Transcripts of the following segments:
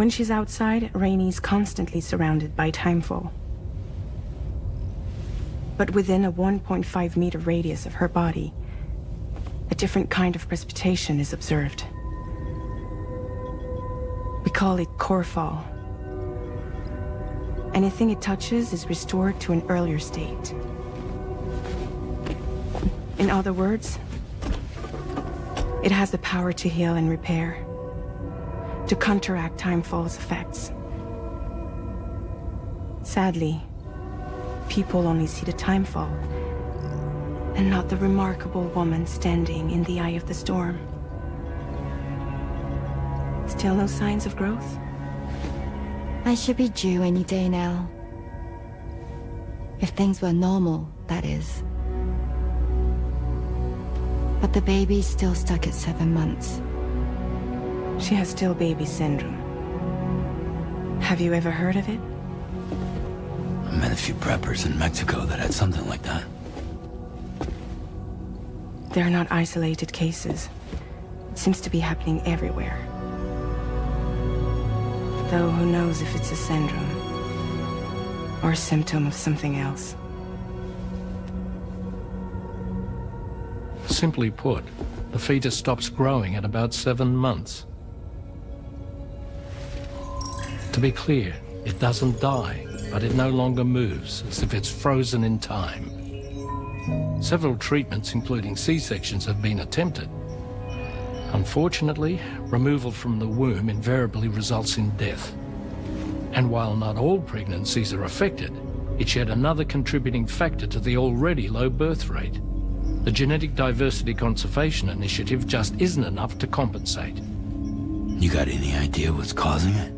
When she's outside, Rainey's constantly surrounded by timefall. But within a 1.5-meter radius of her body, a different kind of precipitation is observed. We call it core fall. Anything it touches is restored to an earlier state. In other words, it has the power to heal and repair, to counteract timefall's effects. Sadly, people only see the timefall, and not the remarkable woman standing in the eye of the storm. Still no signs of growth? I should be due any day now. If things were normal, that is. But the baby's still stuck at 7 months. She has still baby syndrome. Have you ever heard of it? I met a few preppers in Mexico that had something like that. They're not isolated cases. It seems to be happening everywhere. Though who knows if it's a syndrome or a symptom of something else. Simply put, the fetus stops growing at about 7 months. To be clear, it doesn't die, but it no longer moves, as if it's frozen in time. Several treatments, including C-sections, have been attempted. Unfortunately, removal from the womb invariably results in death. And while not all pregnancies are affected, it's yet another contributing factor to the already low birth rate. The Genetic Diversity Conservation Initiative just isn't enough to compensate. You got any idea what's causing it?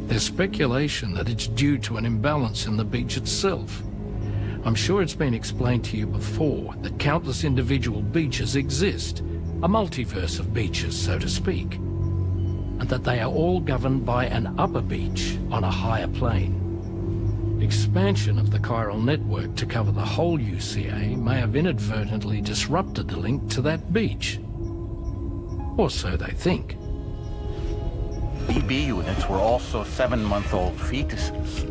There's speculation that it's due to an imbalance in the beach itself. I'm sure it's been explained to you before that countless individual beaches exist, a multiverse of beaches, so to speak, and that they are all governed by an upper beach on a higher plane. Expansion of the chiral network to cover the whole UCA may have inadvertently disrupted the link to that beach. Or so they think. BB units were also 7-month-old fetuses.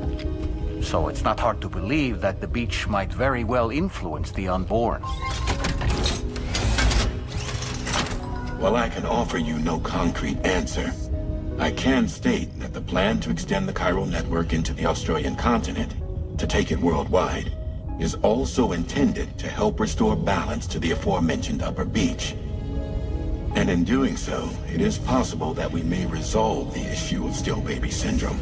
So it's not hard to believe that the beach might very well influence the unborn. While I can offer you no concrete answer, I can state that the plan to extend the chiral network into the Australian continent, to take it worldwide, is also intended to help restore balance to the aforementioned upper beach. And in doing so, it is possible that we may resolve the issue of still baby syndrome.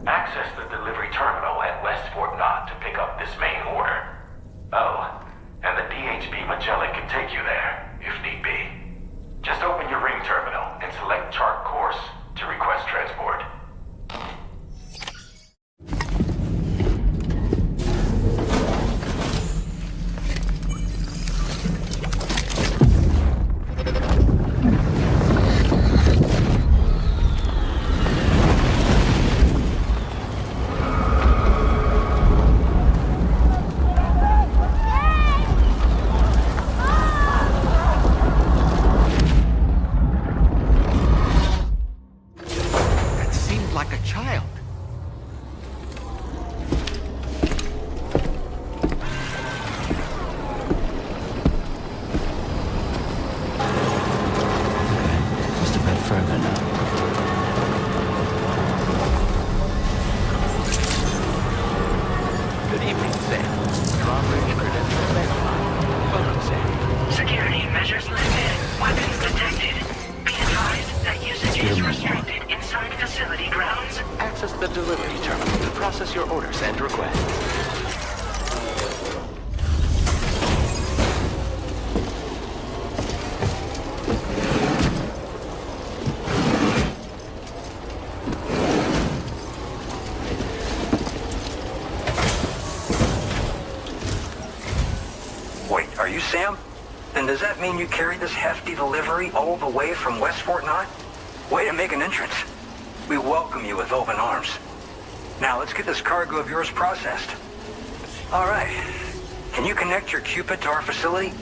Access the delivery terminal at Westport Knot to pick up this main order. Oh, and the DHB Drawbridge credentials verified. Welcome, Sam. Security measures lifted. Weapons detected. Be advised that usage is restricted inside facility grounds. Access the delivery terminal to process your orders and requests. Wait, are you Sam? Then does that mean you carried this hefty delivery all the way from West Fort Knott? Way to make an entrance. We welcome you with open arms. Now let's get this cargo of yours processed. All right. Can you connect your Cupid to our facility?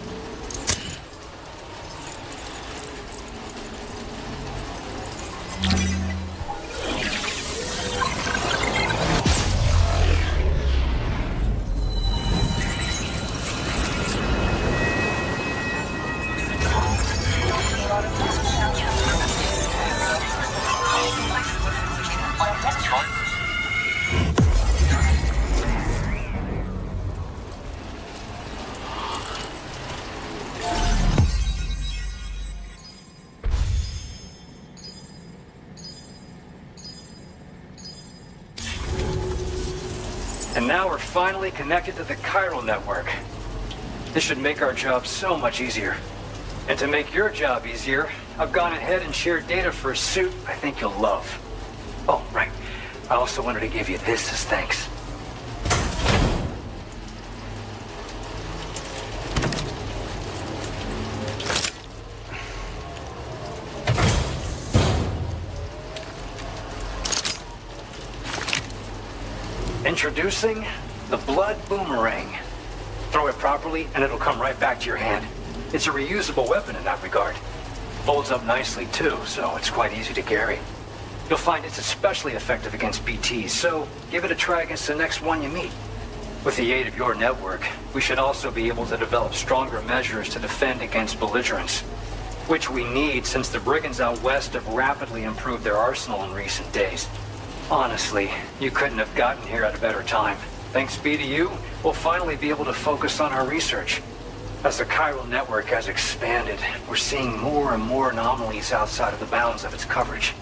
And now we're finally connected to the chiral network. This should make our job so much easier. And to make your job easier, I've gone ahead and shared data for a suit I think you'll love. Oh, right. I also wanted to give you this as thanks. Introducing the Blood Boomerang. Throw it properly and it'll come right back to your hand. It's a reusable weapon in that regard. Folds up nicely too, so it's quite easy to carry. You'll find it's especially effective against BTs, so give it a try against the next one you meet. With the aid of your network, we should also be able to develop stronger measures to defend against belligerents, which we need since the brigands out west have rapidly improved their arsenal in recent days. Honestly, you couldn't have gotten here at a better time. Thanks be to you, we'll finally be able to focus on our research. As the chiral network has expanded, we're seeing more and more anomalies outside of the bounds of its coverage.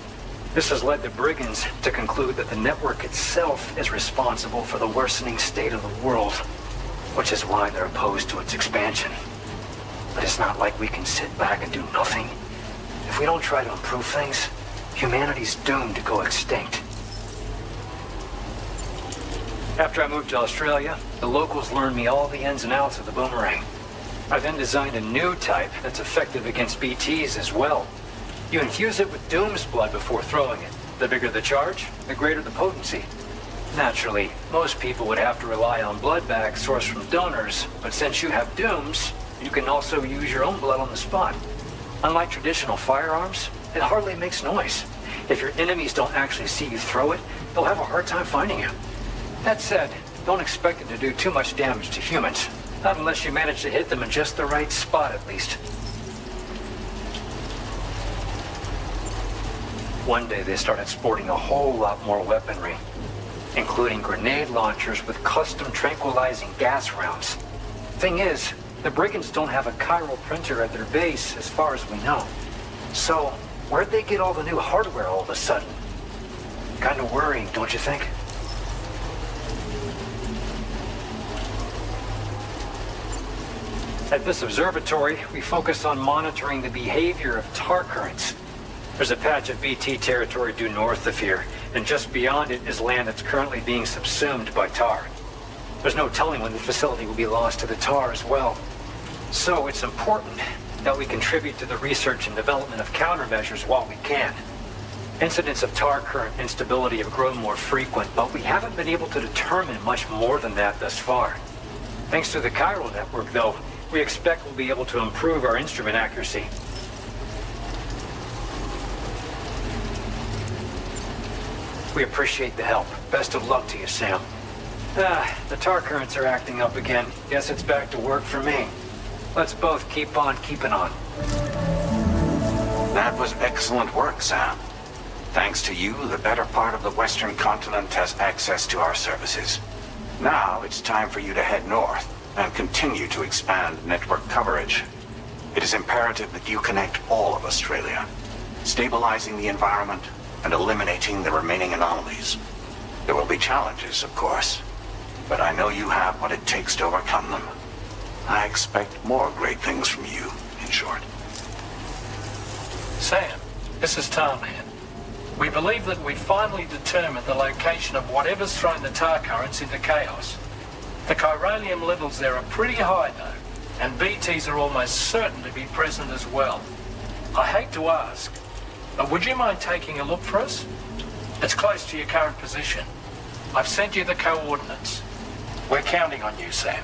This has led the brigands to conclude that the network itself is responsible for the worsening state of the world, which is why they're opposed to its expansion. But it's not like we can sit back and do nothing. If we don't try to improve things, humanity's doomed to go extinct. After I moved to Australia, the locals learned me all the ins and outs of the boomerang. I then designed a new type that's effective against BTs as well. You infuse it with Doom's blood before throwing it. The bigger the charge, the greater the potency. Naturally, most people would have to rely on blood bags sourced from donors, but since you have Doom's, you can also use your own blood on the spot. Unlike traditional firearms, it hardly makes noise. If your enemies don't actually see you throw it, they'll have a hard time finding you. That said, don't expect it to do too much damage to humans. Not unless you manage to hit them in just the right spot, at least. One day they started sporting a whole lot more weaponry, including grenade launchers with custom tranquilizing gas rounds. Thing is, the brigands don't have a chiral printer at their base, as far as we know. So, where'd they get all the new hardware all of a sudden? Kind of worrying, don't you think? At this observatory, we focus on monitoring the behavior of tar currents. There's a patch of BT territory due north of here, and just beyond it is land that's currently being subsumed by tar. There's no telling when the facility will be lost to the tar as well. So it's important that we contribute to the research and development of countermeasures while we can. Incidents of tar current instability have grown more frequent, but we haven't been able to determine much more than that thus far. Thanks to the chiral network, though, we expect we'll be able to improve our instrument accuracy. We appreciate the help. Best of luck to you, Sam. The tar currents are acting up again. Guess it's back to work for me. Let's both keep on keeping on. That was excellent work, Sam. Thanks to you, the better part of the Western continent has access to our services. Now it's time for you to head north and continue to expand network coverage. It is imperative that you connect all of Australia, stabilizing the environment and eliminating the remaining anomalies. There will be challenges, of course, but I know you have what it takes to overcome them. I expect more great things from you, in short. Sam, this is Tarman. We believe that we finally determined the location of whatever's thrown the tar currents into chaos. The chiralium levels there are pretty high though, and BTs are almost certain to be present as well. I hate to ask, but would you mind taking a look for us? It's close to your current position. I've sent you the coordinates. We're counting on you, Sam.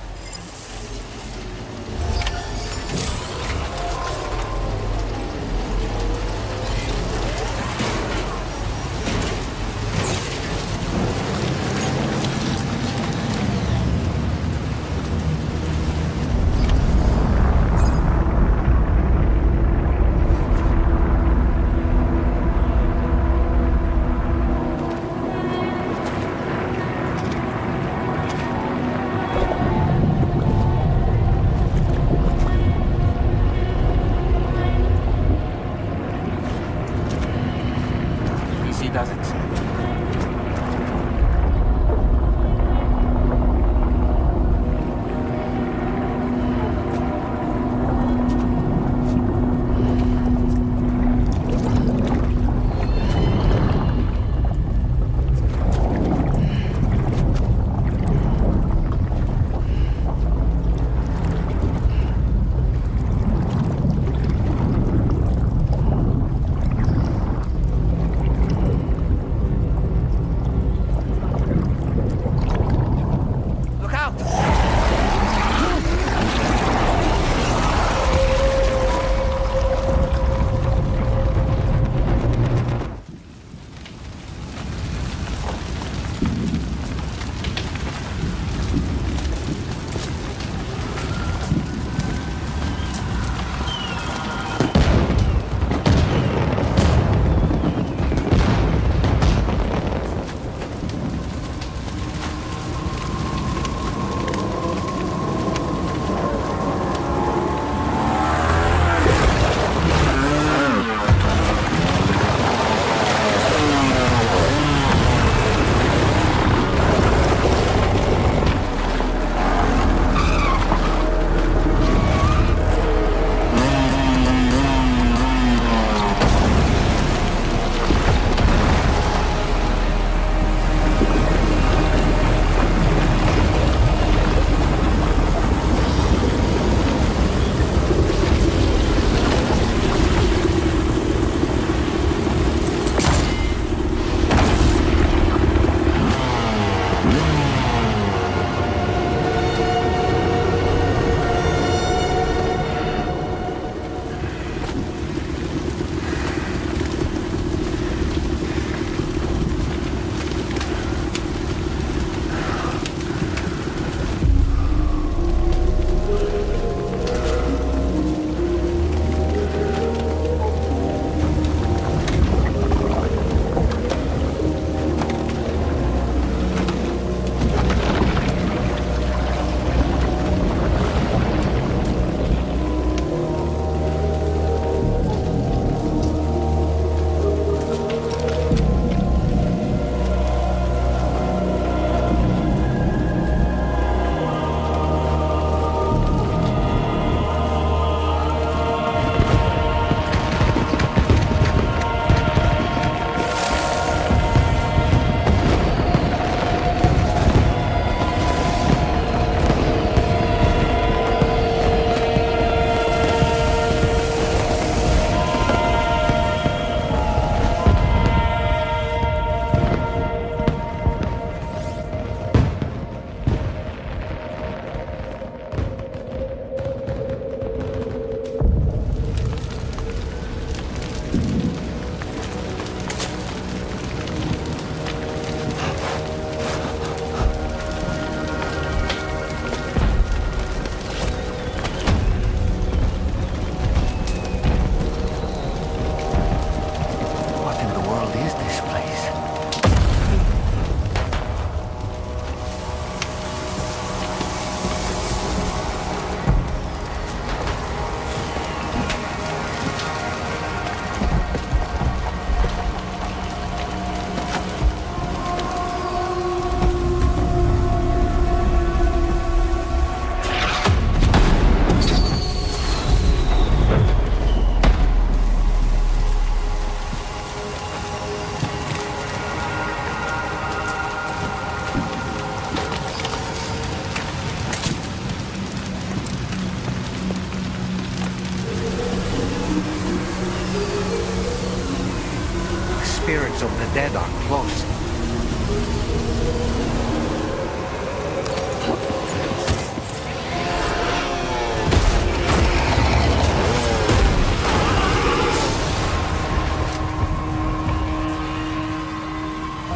dead are close.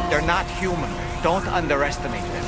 They're not human. Don't underestimate them.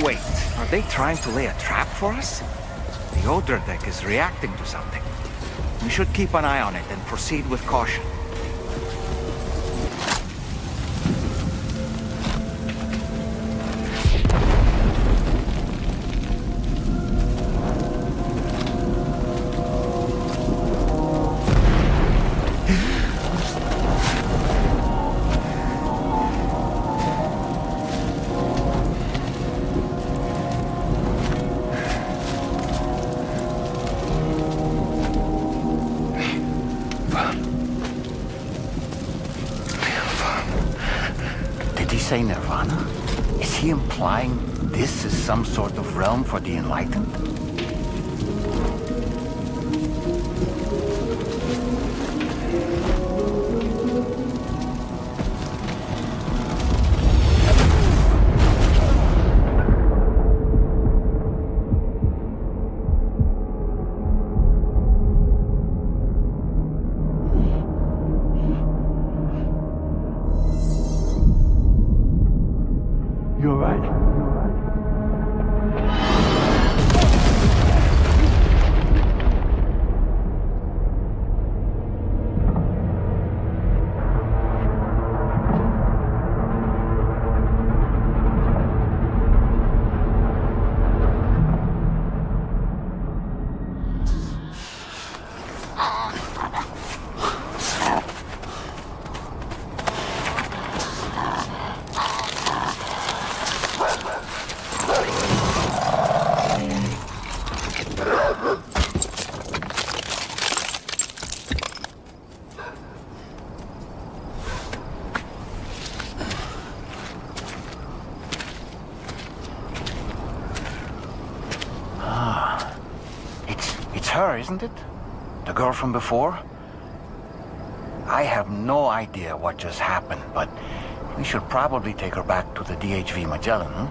Wait, are they trying to lay a trap for us? The Odra deck is reacting to something. We should keep an eye on it and proceed with caution. Say Nirvana? Is he implying this is some sort of realm for the enlightened? You're right. It's her, isn't it? The girl from before? I have no idea what just happened, but we should probably take her back to the DHV Magellan, huh?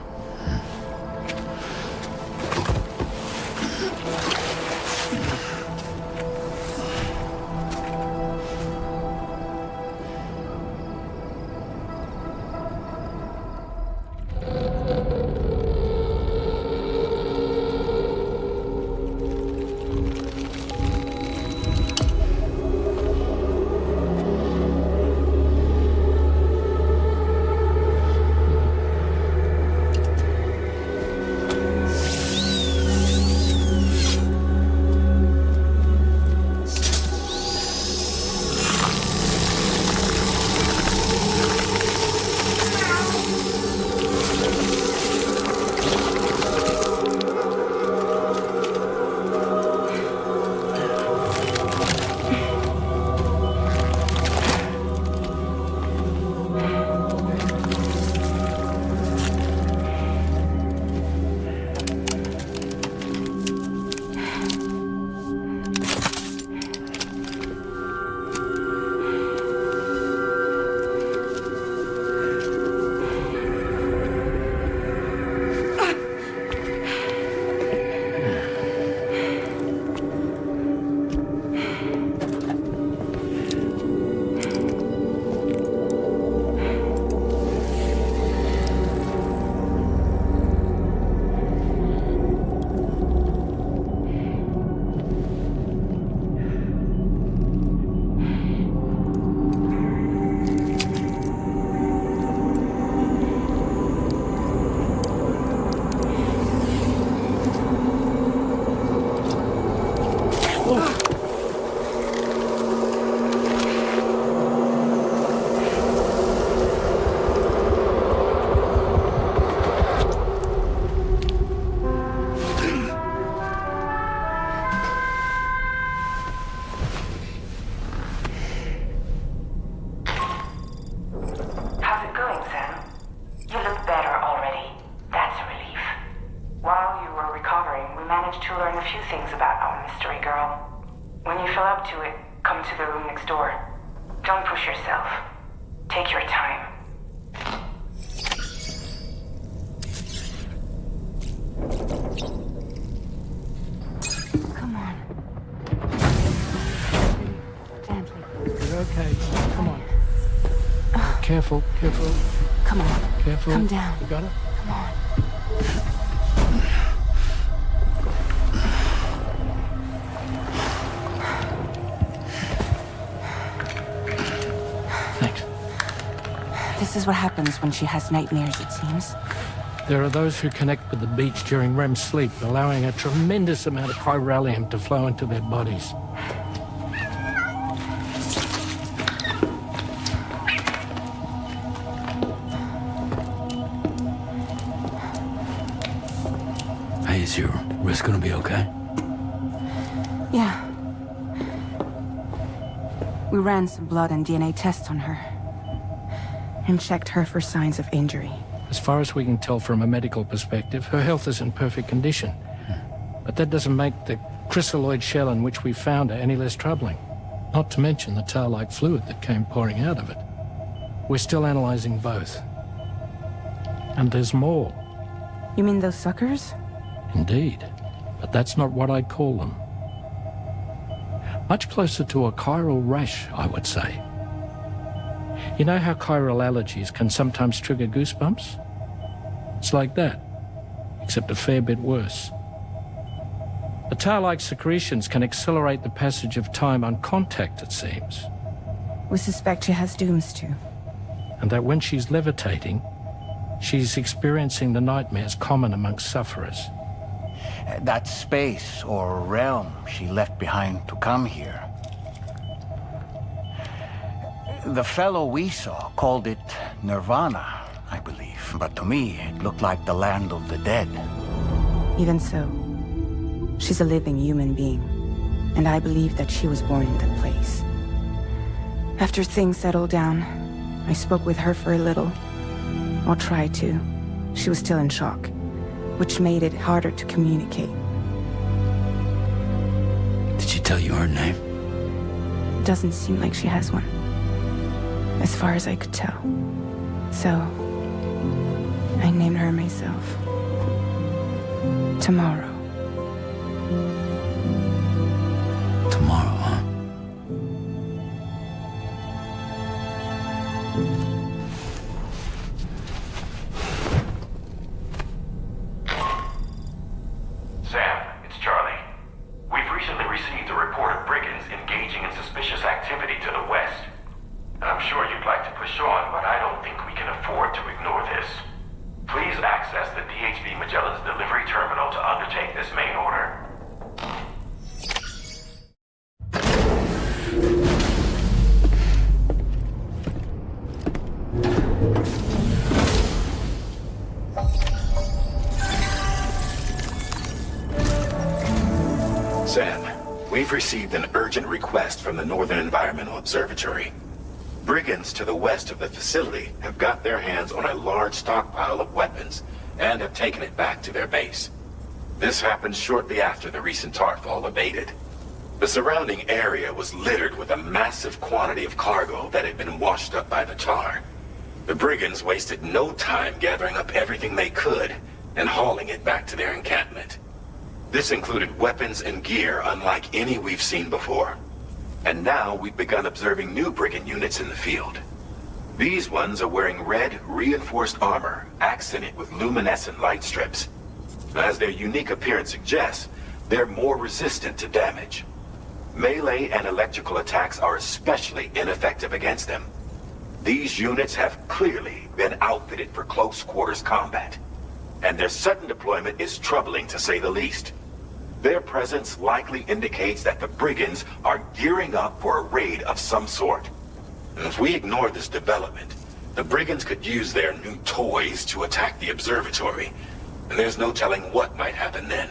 few things about our mystery girl. When you feel up to it, come to the room next door. Don't push yourself. Take your time. Come on. Gently. You're okay. Come on. Careful, careful. Come on. Careful. Come down. You got it? Come on. Thanks. This is what happens when she has nightmares, it seems. There are those who connect with the beach during REM sleep, allowing a tremendous amount of chiralium to flow into their bodies. Hey, is your wrist gonna be okay? Yeah. We ran some blood and DNA tests on her. And checked her for signs of injury. As far as we can tell from a medical perspective, her health is in perfect condition. But that doesn't make the chrysaloid shell in which we found her any less troubling. Not to mention the tar-like fluid that came pouring out of it. We're still analyzing both. And there's more. You mean those suckers? Indeed. But that's not what I'd call them. Much closer to a chiral rash, I would say. You know how chiral allergies can sometimes trigger goosebumps? It's like that, except a fair bit worse. The tar-like secretions can accelerate the passage of time on contact, it seems. We suspect she has dooms too. And that when she's levitating, she's experiencing the nightmares common amongst sufferers. That space or realm she left behind to come here. The fellow we saw called it Nirvana, I believe. But to me, it looked like the land of the dead. Even so, she's a living human being. And I believe that she was born in that place. After things settled down, I spoke with her for a little. Or tried to. She was still in shock, which made it harder to communicate. Did she tell you her name? Doesn't seem like she has one. As far as I could tell. So, I named her myself. Tomorrow. Tomorrow, huh? Sam, it's Charlie. We've recently received a report of brigands engaging in suspicious activity to the west. I'm sure you'd like to push on, but I don't think we can afford to ignore this. Please access the DHV Magellan's delivery terminal to undertake this main order. Sam, we've received an urgent request from the Northern Environmental Observatory. Brigands to the west of the facility have got their hands on a large stockpile of weapons and have taken it back to their base. This happened shortly after the recent tarfall abated. The surrounding area was littered with a massive quantity of cargo that had been washed up by the tar. The brigands wasted no time gathering up everything they could and hauling it back to their encampment. This included weapons and gear unlike any we've seen before. And now we've begun observing new brigand units in the field. These ones are wearing red, reinforced armor, accented with luminescent light strips. As their unique appearance suggests, they're more resistant to damage. Melee and electrical attacks are especially ineffective against them. These units have clearly been outfitted for close quarters combat, and their sudden deployment is troubling to say the least. Their presence likely indicates that the brigands are gearing up for a raid of some sort. If we ignore this development, the brigands could use their new toys to attack the observatory, and there's no telling what might happen then.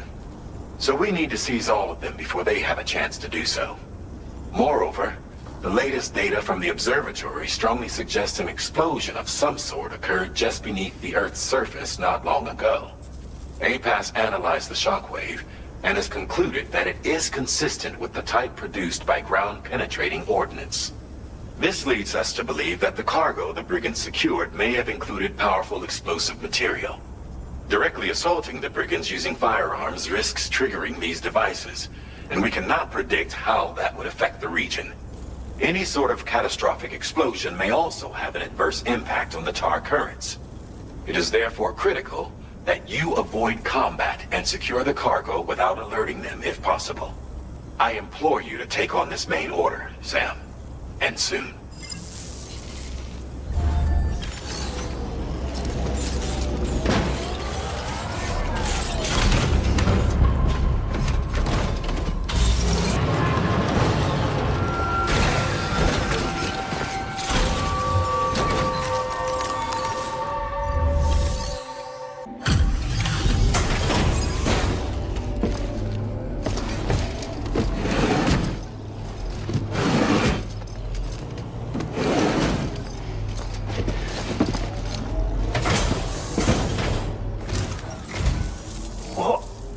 So we need to seize all of them before they have a chance to do so. Moreover, the latest data from the observatory strongly suggests an explosion of some sort occurred just beneath the Earth's surface not long ago. APAS analyzed the shockwave and has concluded that it is consistent with the type produced by ground-penetrating ordnance. This leads us to believe that the cargo the brigands secured may have included powerful explosive material. Directly assaulting the brigands using firearms risks triggering these devices, and we cannot predict how that would affect the region. Any sort of catastrophic explosion may also have an adverse impact on the tar currents. It is therefore critical that you avoid combat and secure the cargo without alerting them if possible. I implore you to take on this main order, Sam. And soon.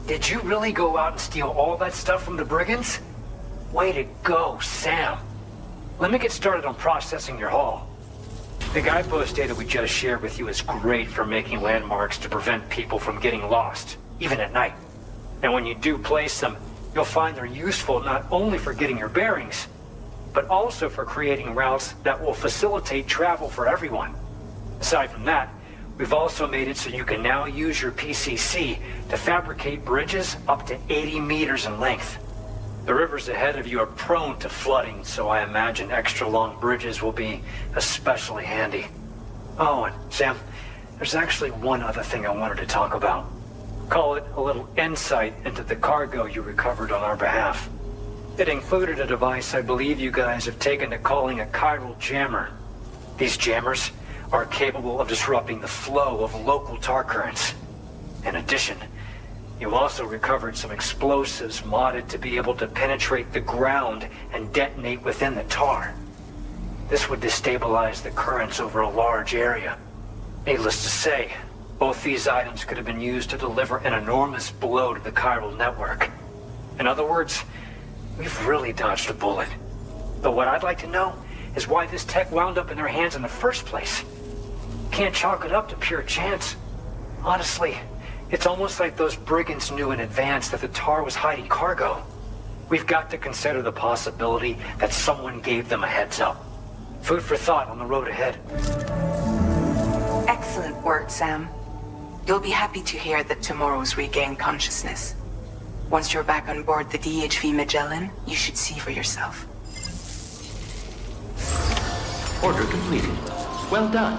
Did you really go out and steal all that stuff from the brigands? Way to go, Sam. Let me get started on processing your haul. The guidepost data we just shared with you is great for making landmarks to prevent people from getting lost, even at night. And when you do place them, you'll find they're useful not only for getting your bearings, but also for creating routes that will facilitate travel for everyone. Aside from that, we've also made it so you can now use your PCC to fabricate bridges up to 80 meters in length. The rivers ahead of you are prone to flooding, so I imagine extra long bridges will be especially handy. Oh, and Sam, there's actually one other thing I wanted to talk about. Call it a little insight into the cargo you recovered on our behalf. It included a device I believe you guys have taken to calling a chiral jammer. These jammers are capable of disrupting the flow of local tar currents. In addition, you also recovered some explosives modded to be able to penetrate the ground and detonate within the tar. This would destabilize the currents over a large area. Needless to say, both these items could have been used to deliver an enormous blow to the chiral network. In other words, we've really dodged a bullet. But what I'd like to know is why this tech wound up in their hands in the first place. Can't chalk it up to pure chance. Honestly, it's almost like those brigands knew in advance that the tar was hiding cargo. We've got to consider the possibility that someone gave them a heads up. Food for thought on the road ahead. Excellent work, Sam. You'll be happy to hear that tomorrow's regained consciousness. Once you're back on board the DHV Magellan, you should see for yourself. Order completed. Well done.